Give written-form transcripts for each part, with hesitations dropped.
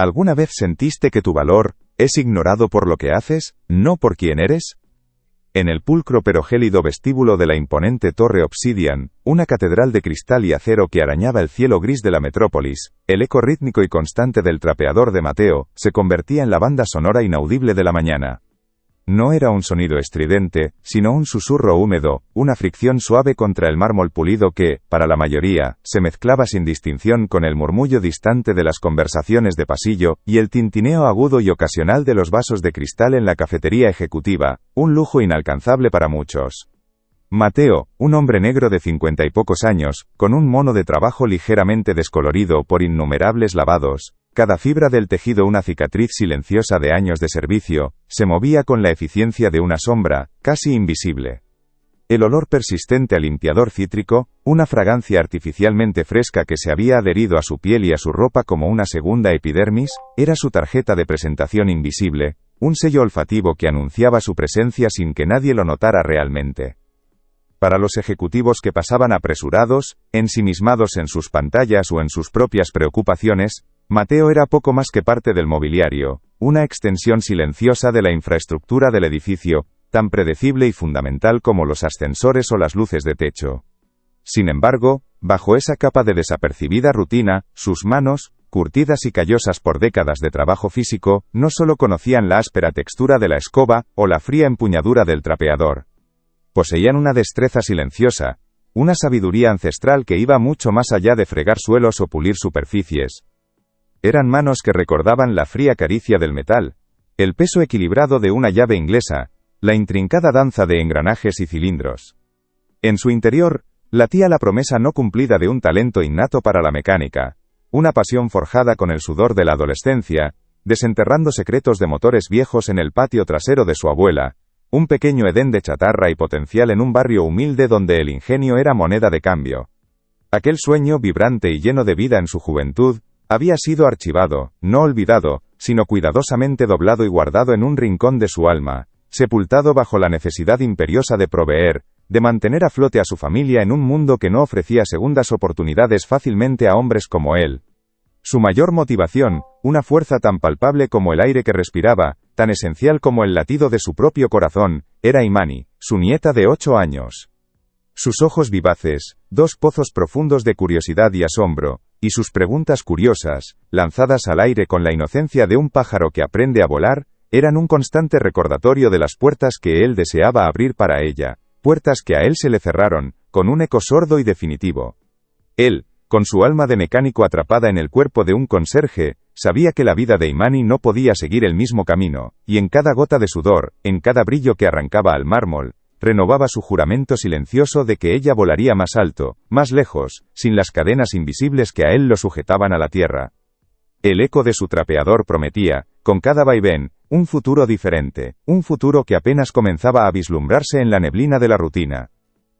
¿Alguna vez sentiste que tu valor es ignorado por lo que haces, no por quién eres? En el pulcro pero gélido vestíbulo de la imponente Torre Obsidian, una catedral de cristal y acero que arañaba el cielo gris de la metrópolis, el eco rítmico y constante del trapeador de Mateo se convertía en la banda sonora inaudible de la mañana. No era un sonido estridente, sino un susurro húmedo, una fricción suave contra el mármol pulido que, para la mayoría, se mezclaba sin distinción con el murmullo distante de las conversaciones de pasillo y el tintineo agudo y ocasional de los vasos de cristal en la cafetería ejecutiva, un lujo inalcanzable para muchos. Mateo, un hombre negro de 50 y pocos años, con un mono de trabajo ligeramente descolorido por innumerables lavados, cada fibra del tejido una cicatriz silenciosa de años de servicio, se movía con la eficiencia de una sombra, casi invisible. El olor persistente a limpiador cítrico, una fragancia artificialmente fresca que se había adherido a su piel y a su ropa como una segunda epidermis, era su tarjeta de presentación invisible, un sello olfativo que anunciaba su presencia sin que nadie lo notara realmente. Para los ejecutivos que pasaban apresurados, ensimismados en sus pantallas o en sus propias preocupaciones, Mateo era poco más que parte del mobiliario, una extensión silenciosa de la infraestructura del edificio, tan predecible y fundamental como los ascensores o las luces de techo. Sin embargo, bajo esa capa de desapercibida rutina, sus manos, curtidas y callosas por décadas de trabajo físico, no solo conocían la áspera textura de la escoba o la fría empuñadura del trapeador. Poseían una destreza silenciosa, una sabiduría ancestral que iba mucho más allá de fregar suelos o pulir superficies. Eran manos que recordaban la fría caricia del metal, el peso equilibrado de una llave inglesa, la intrincada danza de engranajes y cilindros. En su interior, latía la promesa no cumplida de un talento innato para la mecánica, una pasión forjada con el sudor de la adolescencia, desenterrando secretos de motores viejos en el patio trasero de su abuela, un pequeño edén de chatarra y potencial en un barrio humilde donde el ingenio era moneda de cambio. Aquel sueño vibrante y lleno de vida en su juventud, había sido archivado, no olvidado, sino cuidadosamente doblado y guardado en un rincón de su alma, sepultado bajo la necesidad imperiosa de proveer, de mantener a flote a su familia en un mundo que no ofrecía segundas oportunidades fácilmente a hombres como él. Su mayor motivación, una fuerza tan palpable como el aire que respiraba, tan esencial como el latido de su propio corazón, era Imani, su nieta de 8 años. Sus ojos vivaces, dos pozos profundos de curiosidad y asombro, y sus preguntas curiosas, lanzadas al aire con la inocencia de un pájaro que aprende a volar, eran un constante recordatorio de las puertas que él deseaba abrir para ella, puertas que a él se le cerraron, con un eco sordo y definitivo. Él, con su alma de mecánico atrapada en el cuerpo de un conserje, sabía que la vida de Imani no podía seguir el mismo camino, y en cada gota de sudor, en cada brillo que arrancaba al mármol, renovaba su juramento silencioso de que ella volaría más alto, más lejos, sin las cadenas invisibles que a él lo sujetaban a la tierra. El eco de su trapeador prometía, con cada vaivén, un futuro diferente, un futuro que apenas comenzaba a vislumbrarse en la neblina de la rutina.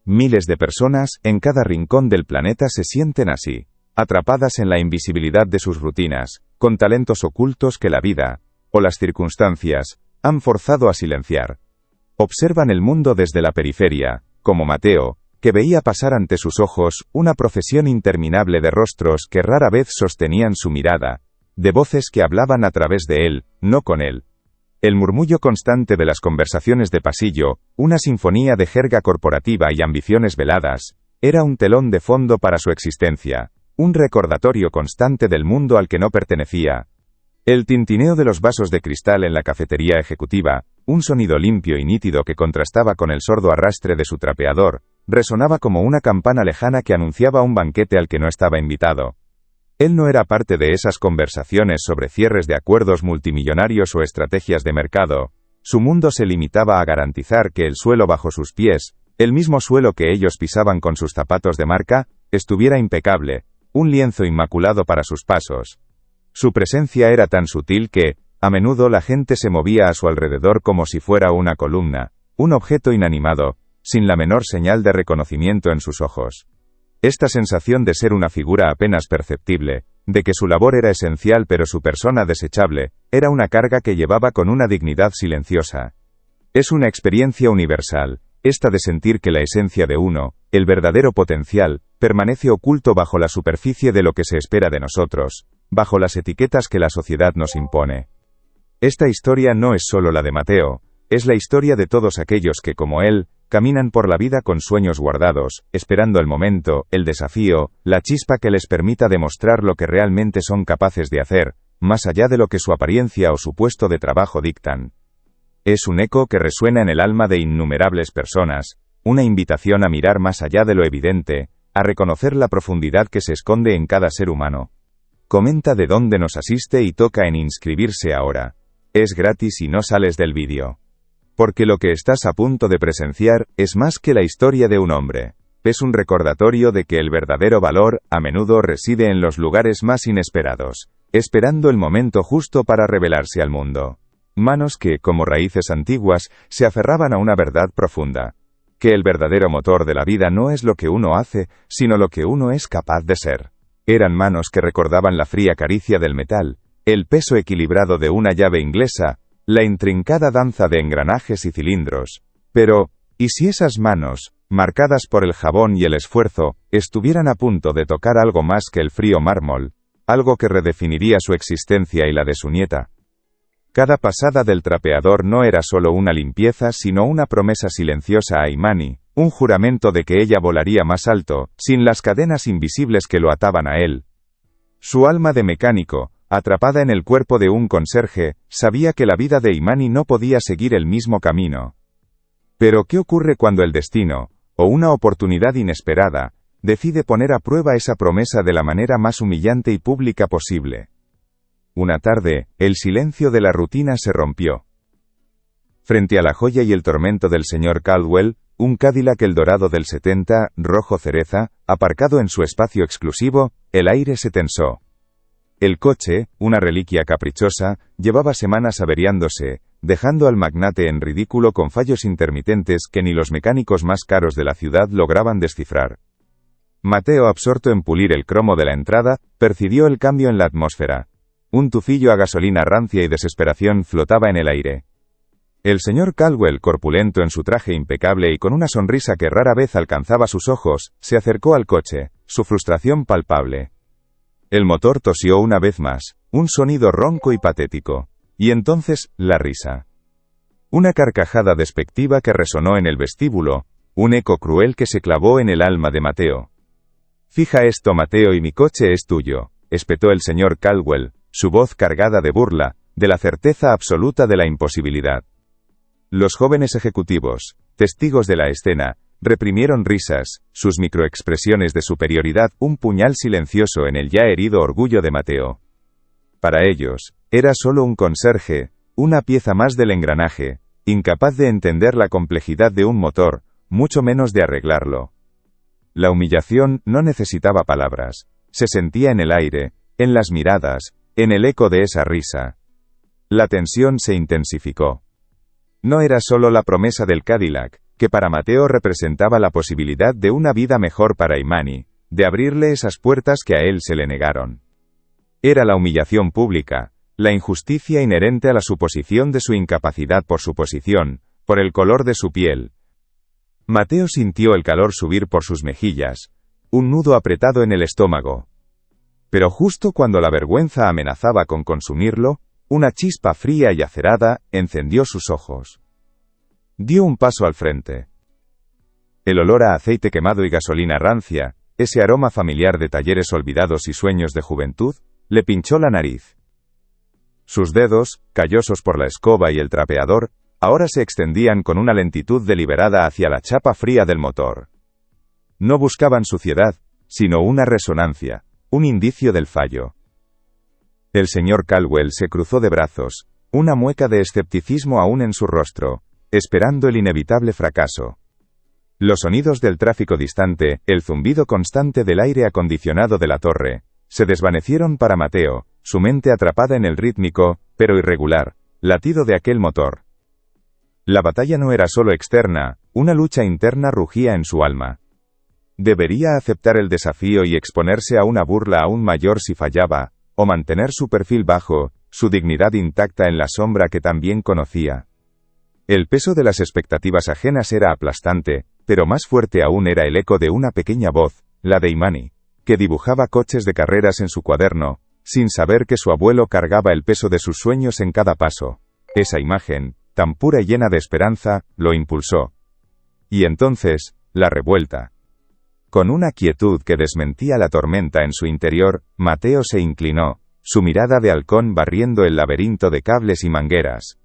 Miles de personas, en cada rincón del planeta se sienten así, atrapadas en la invisibilidad de sus rutinas, con talentos ocultos que la vida, o las circunstancias, han forzado a silenciar. Observan el mundo desde la periferia, como Mateo, que veía pasar ante sus ojos una procesión interminable de rostros que rara vez sostenían su mirada, de voces que hablaban a través de él, no con él. El murmullo constante de las conversaciones de pasillo, una sinfonía de jerga corporativa y ambiciones veladas, era un telón de fondo para su existencia, un recordatorio constante del mundo al que no pertenecía. El tintineo de los vasos de cristal en la cafetería ejecutiva, un sonido limpio y nítido que contrastaba con el sordo arrastre de su trapeador, resonaba como una campana lejana que anunciaba un banquete al que no estaba invitado. Él no era parte de esas conversaciones sobre cierres de acuerdos multimillonarios o estrategias de mercado. Su mundo se limitaba a garantizar que el suelo bajo sus pies, el mismo suelo que ellos pisaban con sus zapatos de marca, estuviera impecable, un lienzo inmaculado para sus pasos. Su presencia era tan sutil que, a menudo la gente se movía a su alrededor como si fuera una columna, un objeto inanimado, sin la menor señal de reconocimiento en sus ojos. Esta sensación de ser una figura apenas perceptible, de que su labor era esencial pero su persona desechable, era una carga que llevaba con una dignidad silenciosa. Es una experiencia universal, esta de sentir que la esencia de uno, el verdadero potencial, permanece oculto bajo la superficie de lo que se espera de nosotros, bajo las etiquetas que la sociedad nos impone. Esta historia no es solo la de Mateo, es la historia de todos aquellos que, como él, caminan por la vida con sueños guardados, esperando el momento, el desafío, la chispa que les permita demostrar lo que realmente son capaces de hacer, más allá de lo que su apariencia o su puesto de trabajo dictan. Es un eco que resuena en el alma de innumerables personas, una invitación a mirar más allá de lo evidente, a reconocer la profundidad que se esconde en cada ser humano. Comenta de dónde nos asiste y toca en inscribirse ahora. Es gratis y no sales del vídeo. Porque lo que estás a punto de presenciar es más que la historia de un hombre. Es un recordatorio de que el verdadero valor, a menudo, reside en los lugares más inesperados, esperando el momento justo para revelarse al mundo. Manos que, como raíces antiguas, se aferraban a una verdad profunda. Que el verdadero motor de la vida no es lo que uno hace, sino lo que uno es capaz de ser. Eran manos que recordaban la fría caricia del metal, el peso equilibrado de una llave inglesa, la intrincada danza de engranajes y cilindros. Pero, ¿y si esas manos, marcadas por el jabón y el esfuerzo, estuvieran a punto de tocar algo más que el frío mármol, algo que redefiniría su existencia y la de su nieta? Cada pasada del trapeador no era solo una limpieza, sino una promesa silenciosa a Imani, un juramento de que ella volaría más alto, sin las cadenas invisibles que lo ataban a él. Su alma de mecánico, atrapada en el cuerpo de un conserje, sabía que la vida de Imani no podía seguir el mismo camino. Pero ¿qué ocurre cuando el destino, o una oportunidad inesperada, decide poner a prueba esa promesa de la manera más humillante y pública posible? Una tarde, el silencio de la rutina se rompió. Frente a la joya y el tormento del señor Caldwell, un Cadillac Eldorado del 70, rojo cereza, aparcado en su espacio exclusivo, el aire se tensó. El coche, una reliquia caprichosa, llevaba semanas averiándose, dejando al magnate en ridículo con fallos intermitentes que ni los mecánicos más caros de la ciudad lograban descifrar. Mateo, absorto en pulir el cromo de la entrada, percibió el cambio en la atmósfera. Un tufillo a gasolina rancia y desesperación flotaba en el aire. El señor Caldwell, corpulento en su traje impecable y con una sonrisa que rara vez alcanzaba sus ojos, se acercó al coche, su frustración palpable. El motor tosió una vez más, un sonido ronco y patético. Y entonces, la risa. Una carcajada despectiva que resonó en el vestíbulo, un eco cruel que se clavó en el alma de Mateo. «Fija esto, Mateo, y mi coche es tuyo», espetó el señor Caldwell, su voz cargada de burla, de la certeza absoluta de la imposibilidad. Los jóvenes ejecutivos, testigos de la escena, reprimieron risas, sus microexpresiones de superioridad, un puñal silencioso en el ya herido orgullo de Mateo. Para ellos, era solo un conserje, una pieza más del engranaje, incapaz de entender la complejidad de un motor, mucho menos de arreglarlo. La humillación no necesitaba palabras, se sentía en el aire, en las miradas, en el eco de esa risa. La tensión se intensificó. No era solo la promesa del Cadillac, que para Mateo representaba la posibilidad de una vida mejor para Imani, de abrirle esas puertas que a él se le negaron. Era la humillación pública, la injusticia inherente a la suposición de su incapacidad por su posición, por el color de su piel. Mateo sintió el calor subir por sus mejillas, un nudo apretado en el estómago. Pero justo cuando la vergüenza amenazaba con consumirlo, una chispa fría y acerada encendió sus ojos. Dio un paso al frente. El olor a aceite quemado y gasolina rancia, ese aroma familiar de talleres olvidados y sueños de juventud, le pinchó la nariz. Sus dedos, callosos por la escoba y el trapeador, ahora se extendían con una lentitud deliberada hacia la chapa fría del motor. No buscaban suciedad, sino una resonancia, un indicio del fallo. El señor Caldwell se cruzó de brazos, una mueca de escepticismo aún en su rostro, esperando el inevitable fracaso. Los sonidos del tráfico distante, el zumbido constante del aire acondicionado de la torre, se desvanecieron para Mateo, su mente atrapada en el rítmico, pero irregular, latido de aquel motor. La batalla no era solo externa, una lucha interna rugía en su alma. ¿Debería aceptar el desafío y exponerse a una burla aún mayor si fallaba, o mantener su perfil bajo, su dignidad intacta en la sombra que también conocía? El peso de las expectativas ajenas era aplastante, pero más fuerte aún era el eco de una pequeña voz, la de Imani, que dibujaba coches de carreras en su cuaderno, sin saber que su abuelo cargaba el peso de sus sueños en cada paso. Esa imagen, tan pura y llena de esperanza, lo impulsó. Y entonces, la revuelta. Con una quietud que desmentía la tormenta en su interior, Mateo se inclinó, su mirada de halcón barriendo el laberinto de cables y mangueras.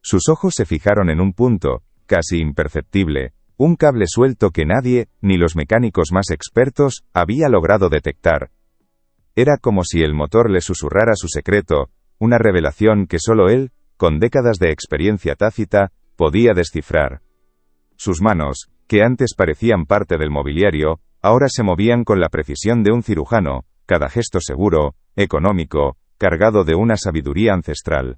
Sus ojos se fijaron en un punto, casi imperceptible, un cable suelto que nadie, ni los mecánicos más expertos, había logrado detectar. Era como si el motor le susurrara su secreto, una revelación que solo él, con décadas de experiencia tácita, podía descifrar. Sus manos, que antes parecían parte del mobiliario, ahora se movían con la precisión de un cirujano, cada gesto seguro, económico, cargado de una sabiduría ancestral.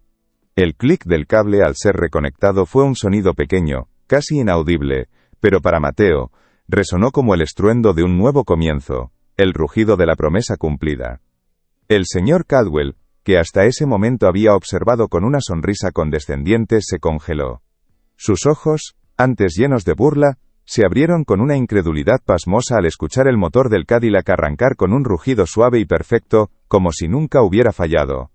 El clic del cable al ser reconectado fue un sonido pequeño, casi inaudible, pero para Mateo, resonó como el estruendo de un nuevo comienzo, el rugido de la promesa cumplida. El señor Caldwell, que hasta ese momento había observado con una sonrisa condescendiente, se congeló. Sus ojos, antes llenos de burla, se abrieron con una incredulidad pasmosa al escuchar el motor del Cadillac arrancar con un rugido suave y perfecto, como si nunca hubiera fallado.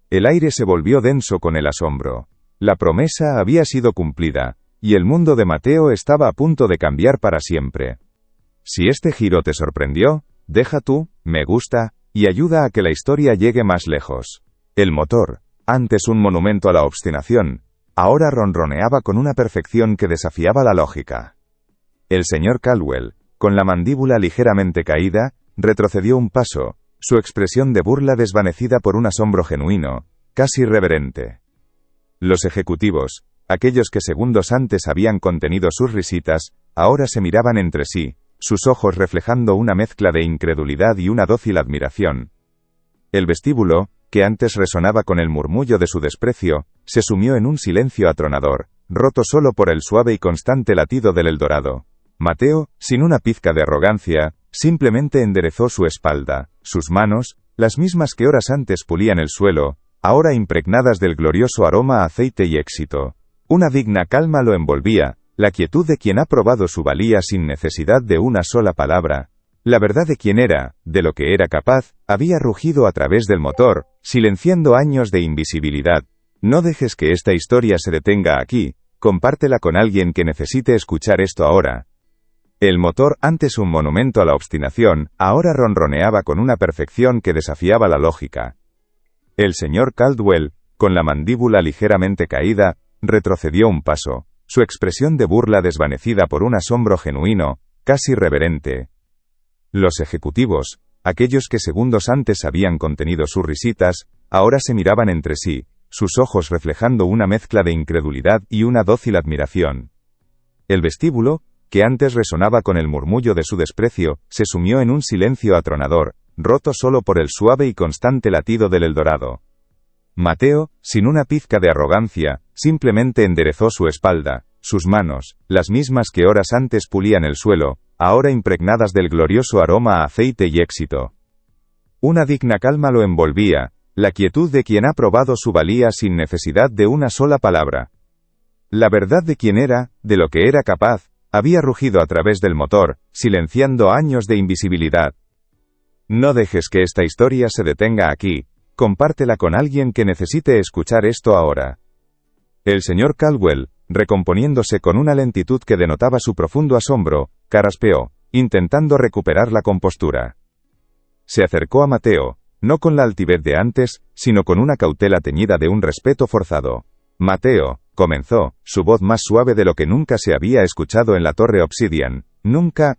El aire se volvió denso con el asombro. La promesa había sido cumplida, y el mundo de Mateo estaba a punto de cambiar para siempre. Si este giro te sorprendió, deja tu me gusta y ayuda a que la historia llegue más lejos. El motor, antes un monumento a la obstinación, ahora ronroneaba con una perfección que desafiaba la lógica. El señor Caldwell, con la mandíbula ligeramente caída, retrocedió un paso, su expresión de burla desvanecida por un asombro genuino, casi reverente. Los ejecutivos, aquellos que segundos antes habían contenido sus risitas, ahora se miraban entre sí, sus ojos reflejando una mezcla de incredulidad y una dócil admiración. El vestíbulo, que antes resonaba con el murmullo de su desprecio, se sumió en un silencio atronador, roto solo por el suave y constante latido del Eldorado. Mateo, sin una pizca de arrogancia, simplemente enderezó su espalda, sus manos, las mismas que horas antes pulían el suelo, ahora impregnadas del glorioso aroma a aceite y éxito. Una digna calma lo envolvía, la quietud de quien ha probado su valía sin necesidad de una sola palabra. La verdad de quien era, de lo que era capaz, había rugido a través del motor, silenciando años de invisibilidad. No dejes que esta historia se detenga aquí, compártela con alguien que necesite escuchar esto ahora. El motor, antes un monumento a la obstinación, ahora ronroneaba con una perfección que desafiaba la lógica. El señor Caldwell, con la mandíbula ligeramente caída, retrocedió un paso, su expresión de burla desvanecida por un asombro genuino, casi reverente. Los ejecutivos, aquellos que segundos antes habían contenido sus risitas, ahora se miraban entre sí, sus ojos reflejando una mezcla de incredulidad y una dócil admiración. El vestíbulo, que antes resonaba con el murmullo de su desprecio, se sumió en un silencio atronador, roto solo por el suave y constante latido del Eldorado. Mateo, sin una pizca de arrogancia, simplemente enderezó su espalda, sus manos, las mismas que horas antes pulían el suelo, ahora impregnadas del glorioso aroma a aceite y éxito. Una digna calma lo envolvía, la quietud de quien ha probado su valía sin necesidad de una sola palabra. La verdad de quien era, de lo que era capaz, había rugido a través del motor, silenciando años de invisibilidad. No dejes que esta historia se detenga aquí, compártela con alguien que necesite escuchar esto ahora. El señor Caldwell, recomponiéndose con una lentitud que denotaba su profundo asombro, carraspeó, intentando recuperar la compostura. Se acercó a Mateo, no con la altivez de antes, sino con una cautela teñida de un respeto forzado. Mateo, comenzó, su voz más suave de lo que nunca se había escuchado en la Torre Obsidian. Nunca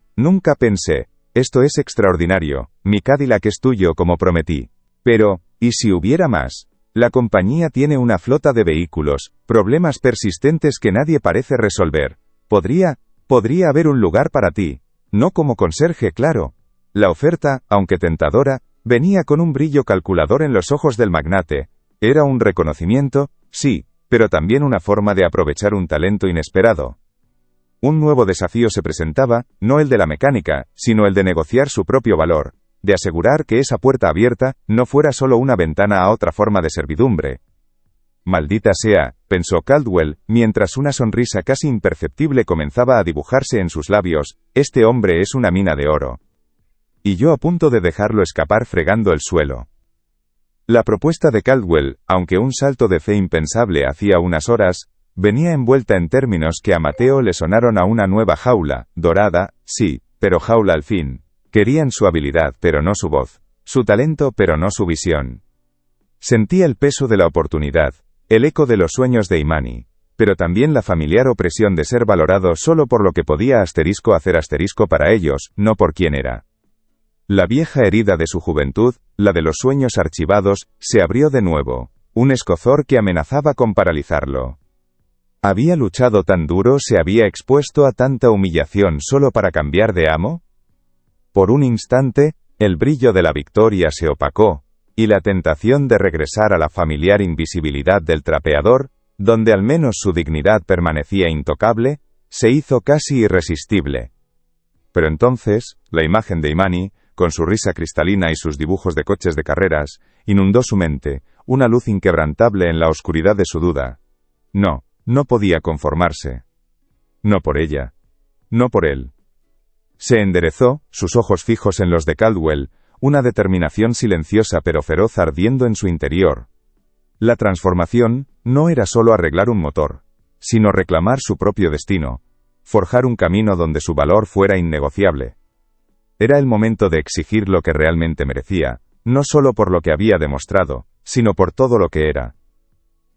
pensé, esto es extraordinario, mi Cadillac es tuyo como prometí. Pero, ¿y si hubiera más? La compañía tiene una flota de vehículos, problemas persistentes que nadie parece resolver. Podría haber un lugar para ti. No como conserje, claro. La oferta, aunque tentadora, venía con un brillo calculador en los ojos del magnate. Era un reconocimiento, sí, pero también una forma de aprovechar un talento inesperado. Un nuevo desafío se presentaba, no el de la mecánica, sino el de negociar su propio valor, de asegurar que esa puerta abierta no fuera solo una ventana a otra forma de servidumbre. Maldita sea, pensó Caldwell, mientras una sonrisa casi imperceptible comenzaba a dibujarse en sus labios, este hombre es una mina de oro. Y yo a punto de dejarlo escapar fregando el suelo. La propuesta de Caldwell, aunque un salto de fe impensable hacía unas horas, venía envuelta en términos que a Mateo le sonaron a una nueva jaula, dorada, sí, pero jaula al fin. Querían su habilidad pero no su voz, su talento pero no su visión. Sentía el peso de la oportunidad, el eco de los sueños de Imani, pero también la familiar opresión de ser valorado solo por lo que podía hacer para ellos, no por quién era. La vieja herida de su juventud, la de los sueños archivados, se abrió de nuevo, un escozor que amenazaba con paralizarlo. ¿Había luchado tan duro, se había expuesto a tanta humillación solo para cambiar de amo? Por un instante, el brillo de la victoria se opacó, y la tentación de regresar a la familiar invisibilidad del trapeador, donde al menos su dignidad permanecía intocable, se hizo casi irresistible. Pero entonces, la imagen de Imani, con su risa cristalina y sus dibujos de coches de carreras, inundó su mente, una luz inquebrantable en la oscuridad de su duda. No podía conformarse. No por ella. No por él. Se enderezó, sus ojos fijos en los de Caldwell, una determinación silenciosa pero feroz ardiendo en su interior. La transformación no era solo arreglar un motor, sino reclamar su propio destino, forjar un camino donde su valor fuera innegociable. Era el momento de exigir lo que realmente merecía, no solo por lo que había demostrado, sino por todo lo que era.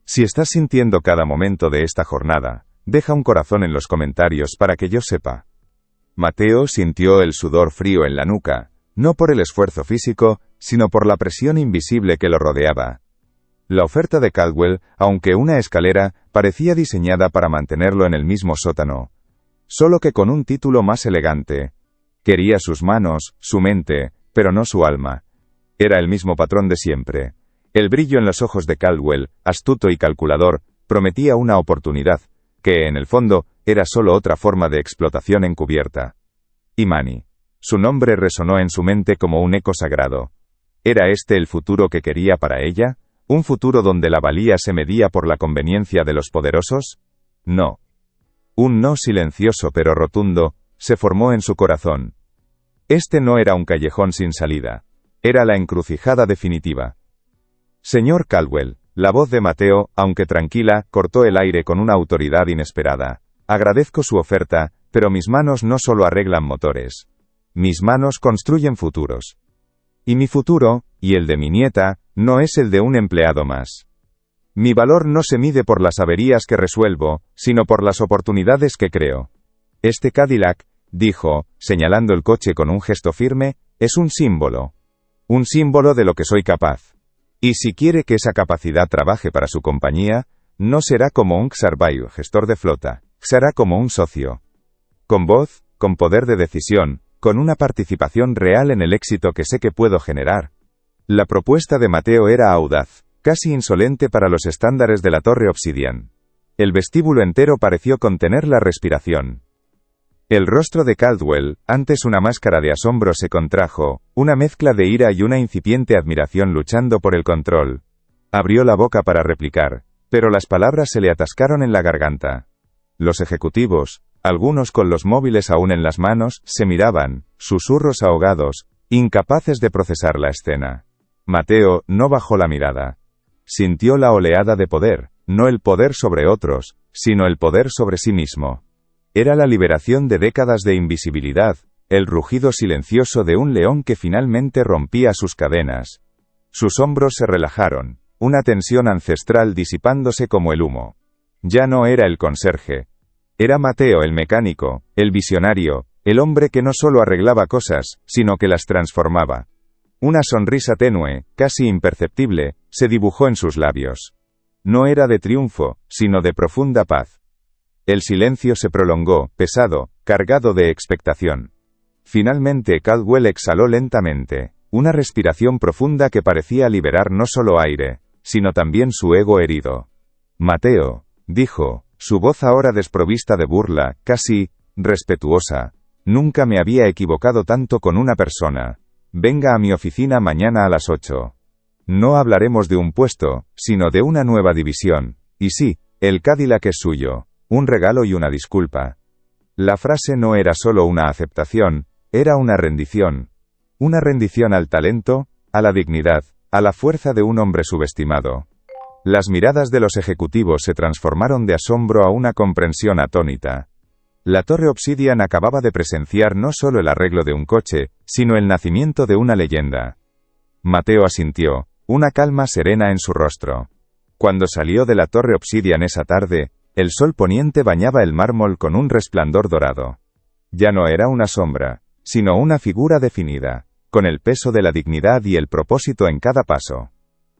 Si estás sintiendo cada momento de esta jornada, deja un corazón en los comentarios para que yo sepa. Mateo sintió el sudor frío en la nuca, no por el esfuerzo físico, sino por la presión invisible que lo rodeaba. La oferta de Caldwell, aunque una escalera, parecía diseñada para mantenerlo en el mismo sótano, solo que con un título más elegante. Quería sus manos, su mente, pero no su alma. Era el mismo patrón de siempre. El brillo en los ojos de Caldwell, astuto y calculador, prometía una oportunidad, que, en el fondo, era solo otra forma de explotación encubierta. Imani. Su nombre resonó en su mente como un eco sagrado. ¿Era este el futuro que quería para ella? ¿Un futuro donde la valía se medía por la conveniencia de los poderosos? No. Un no silencioso pero rotundo se formó en su corazón. Este no era un callejón sin salida. Era la encrucijada definitiva. Señor Caldwell, la voz de Mateo, aunque tranquila, cortó el aire con una autoridad inesperada. Agradezco su oferta, pero mis manos no solo arreglan motores. Mis manos construyen futuros. Y mi futuro, y el de mi nieta, no es el de un empleado más. Mi valor no se mide por las averías que resuelvo, sino por las oportunidades que creo. Este Cadillac, dijo, señalando el coche con un gesto firme, es un símbolo. Un símbolo de lo que soy capaz. Y si quiere que esa capacidad trabaje para su compañía, no será como un Xarvay, gestor de flota, será como un socio. Con voz, con poder de decisión, con una participación real en el éxito que sé que puedo generar. La propuesta de Mateo era audaz, casi insolente para los estándares de la Torre Obsidian. El vestíbulo entero pareció contener la respiración. El rostro de Caldwell, antes una máscara de asombro, se contrajo, una mezcla de ira y una incipiente admiración luchando por el control. Abrió la boca para replicar, pero las palabras se le atascaron en la garganta. Los ejecutivos, algunos con los móviles aún en las manos, se miraban, susurros ahogados, incapaces de procesar la escena. Mateo no bajó la mirada. Sintió la oleada de poder, no el poder sobre otros, sino el poder sobre sí mismo. Era la liberación de décadas de invisibilidad, el rugido silencioso de un león que finalmente rompía sus cadenas. Sus hombros se relajaron, una tensión ancestral disipándose como el humo. Ya no era el conserje. Era Mateo el mecánico, el visionario, el hombre que no solo arreglaba cosas, sino que las transformaba. Una sonrisa tenue, casi imperceptible, se dibujó en sus labios. No era de triunfo, sino de profunda paz. El silencio se prolongó, pesado, cargado de expectación. Finalmente Caldwell exhaló lentamente, una respiración profunda que parecía liberar no solo aire, sino también su ego herido. Mateo, dijo, su voz ahora desprovista de burla, casi respetuosa. Nunca me había equivocado tanto con una persona. Venga a mi oficina mañana a las 8. No hablaremos de un puesto, sino de una nueva división. Y sí, el Cadillac es suyo. Un regalo y una disculpa. La frase no era solo una aceptación, era una rendición. Una rendición al talento, a la dignidad, a la fuerza de un hombre subestimado. Las miradas de los ejecutivos se transformaron de asombro a una comprensión atónita. La Torre Obsidian acababa de presenciar no solo el arreglo de un coche, sino el nacimiento de una leyenda. Mateo asintió, una calma serena en su rostro. Cuando salió de la Torre Obsidian esa tarde, el sol poniente bañaba el mármol con un resplandor dorado. Ya no era una sombra, sino una figura definida, con el peso de la dignidad y el propósito en cada paso.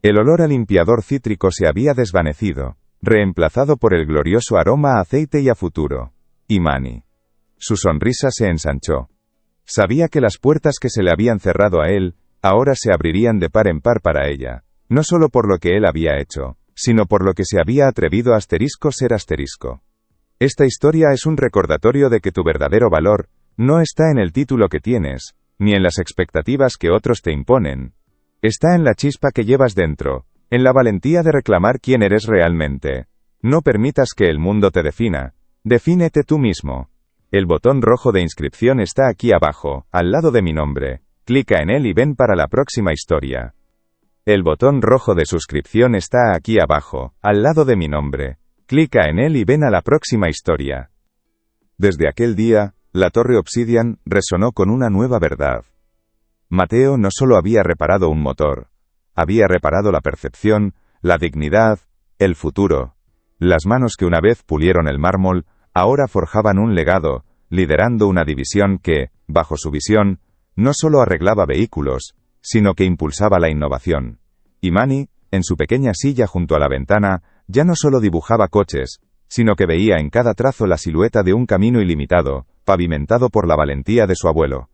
El olor a limpiador cítrico se había desvanecido, reemplazado por el glorioso aroma a aceite y a futuro. Imani. Su sonrisa se ensanchó. Sabía que las puertas que se le habían cerrado a él, ahora se abrirían de par en par para ella, no solo por lo que él había hecho, sino por lo que se había atrevido a ser asterisco. Esta historia es un recordatorio de que tu verdadero valor no está en el título que tienes, ni en las expectativas que otros te imponen. Está en la chispa que llevas dentro, en la valentía de reclamar quién eres realmente. No permitas que el mundo te defina. Defínete tú mismo. El botón rojo de inscripción está aquí abajo, al lado de mi nombre. Clica en él y ven para la próxima historia. El botón rojo de suscripción está aquí abajo, al lado de mi nombre. Clica en él y ven a la próxima historia. Desde aquel día, la Torre Obsidian resonó con una nueva verdad. Mateo no solo había reparado un motor, había reparado la percepción, la dignidad, el futuro. Las manos que una vez pulieron el mármol, ahora forjaban un legado, liderando una división que, bajo su visión, no solo arreglaba vehículos, sino que impulsaba la innovación. Imani, en su pequeña silla junto a la ventana, ya no solo dibujaba coches, sino que veía en cada trazo la silueta de un camino ilimitado, pavimentado por la valentía de su abuelo.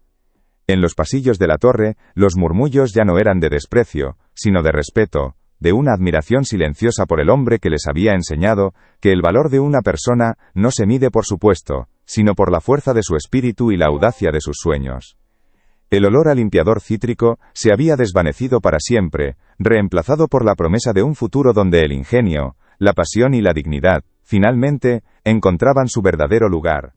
En los pasillos de la torre, los murmullos ya no eran de desprecio, sino de respeto, de una admiración silenciosa por el hombre que les había enseñado que el valor de una persona no se mide por su puesto, sino por la fuerza de su espíritu y la audacia de sus sueños. El olor a limpiador cítrico se había desvanecido para siempre, reemplazado por la promesa de un futuro donde el ingenio, la pasión y la dignidad, finalmente, encontraban su verdadero lugar.